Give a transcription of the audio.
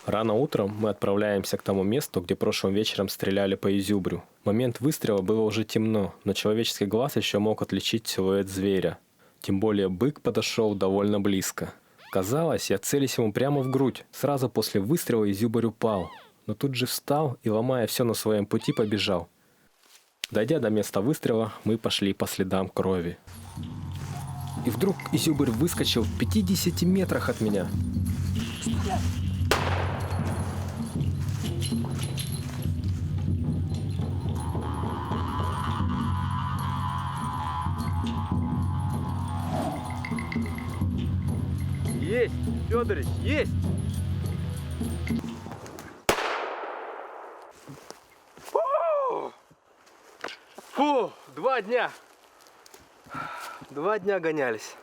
Рано утром мы отправляемся к тому месту, где прошлым вечером стреляли по изюбрю. В момент выстрела было уже темно, но человеческий глаз еще мог отличить силуэт зверя. Тем более бык подошел довольно близко. Казалось, я целюсь ему прямо в грудь. Сразу после выстрела изюбрь упал, но тут же встал и, ломая все на своем пути, побежал. Дойдя до места выстрела, мы пошли по следам крови. И вдруг изюбрь выскочил в 50 метрах от меня. Есть, Федорович, есть! Фу, 2 дня. 2 дня гонялись.